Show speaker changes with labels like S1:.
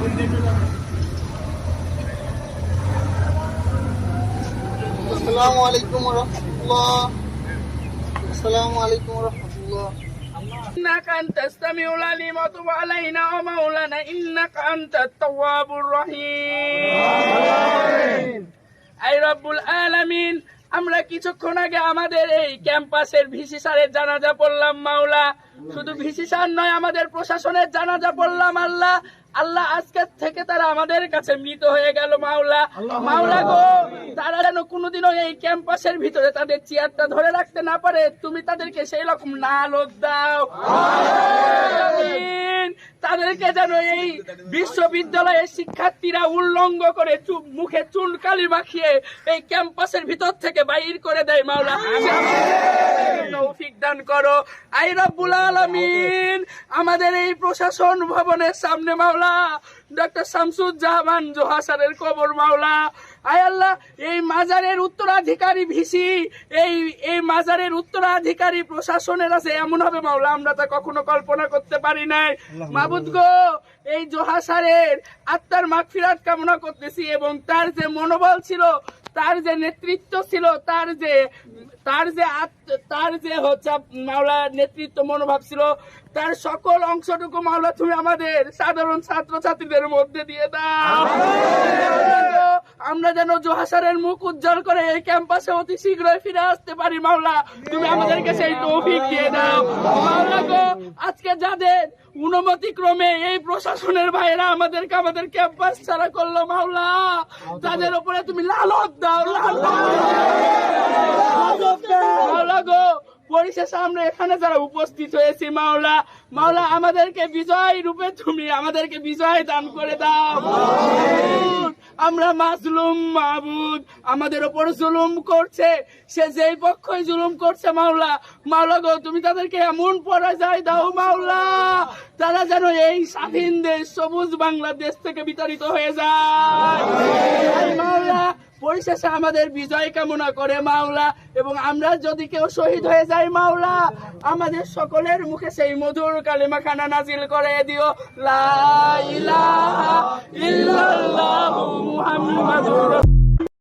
S1: আসসালামু আলাইকুম ওয়া রাহমাতুল্লাহ। আসসালামু আলাইকুম ওয়া রাহমাতুল্লাহ।
S2: إنك أنت السميع العليم وتب علينا ومولانا إنك أنت التواب الرحيم أي رب العالمين আমরা কিছুক্ষণ আগে আমাদের এই ক্যাম্পাসের ভিসি স্যারের জানাজা পড়লাম মাওলা। শুধু ভিসি স্যার নয়, আমাদের প্রশাসনের জানাজা পড়লাম আল্লাহ। আল্লাহ আজকের থেকে তারা আমাদের কাছে মৃত হয়ে গেল মাওলা। মাওলা গো, তারা যেন কোনোদিনও এই ক্যাম্পাসের ভিতরে তাদের চেয়ারটা ধরে রাখতে না পারে, তুমি তাদেরকে সেই রকম নালত দাও। তাদেরকে যেন এই বিশ্ববিদ্যালয়ের শিক্ষার্থীরা উল্লঙ্ঘ করে মুখে চুনকালি মাখিয়ে এই ক্যাম্পাসের ভিতর থেকে বাইর করে দেয় মাওলা। তৌফিক দান করো আই রব্বুল আলামিন। আমাদের এই প্রশাসন ভবনের সামনে মাওলা ডক্টর শামসুজ্জামান জোহা স্যারের কবর মাওলা। আয় আল্লাহ, এই মাজারের উত্তরাধিকারী ভিসি, এই মাজারের উত্তরাধিকারী প্রশাসনের আছে এমন হবে মাওলা, আমরা তা কখনো কল্পনা করতে পারি নাই। মাবুদ গো, এই জোহা স্যারের আত্মার মাগফিরাত কামনা করতেছি, এবং তার যে মনোবল ছিল, তার যে নেতৃত্ব ছিল, তার যে হচ্ছে মাওলা নেতৃত্ব মনোভাব ছিল, তার সকল অংশটুকু মাওলা তুমি আমাদের সাধারণ ছাত্রছাত্রীদের মধ্যে দিয়ে দাও। আমরা যেন জোহা স্যারের মুখ উজ্জ্বল করে এই ক্যাম্পাসে অতি শীঘ্রই ফিরে আসতে পারি মাওলা, তুমি আমাদেরকে সেই তৌফিক দিয়ে দাও। মাওলা গো, আজকে যাদের অনুমতি ক্রমে এই প্রশাসনের ভাইয়েরা আমাদের ক্যাম্পাস ছাড়া করলো মাওলা, তাদের উপরে তুমি লানত দাও। মাওলা গো, পরিশেষে আমরা এখানে যারা উপস্থিত হয়েছি মাওলা, আমাদেরকে বিজয় রূপে তুমি আমাদেরকে বিজয় দান করে দাও। আমরা মাজলুম মাবুদ, আমাদের উপর জুলুম করছে, সে যেই পক্ষই জুলুম করছে মাওলা গো, তুমি তাদেরকে এমন পরাজয় দাও মাওলা, তারা যেন এই স্বাধীন দেশ সবুজ বাংলাদেশ থেকে বিতাড়িত হয়ে যায় মাওলা। পরিশেষে আমাদের বিজয় কামনা করে মাওলা, এবং আমরা যদি কেউ শহীদ হয়ে যাই মাওলা, আমাদের সকলের মুখে সেই মধুর কালিমা খানা নাজিল করে দিও, লা ইলাহা ইল্লাল্লাহু মুহাম্মাদুর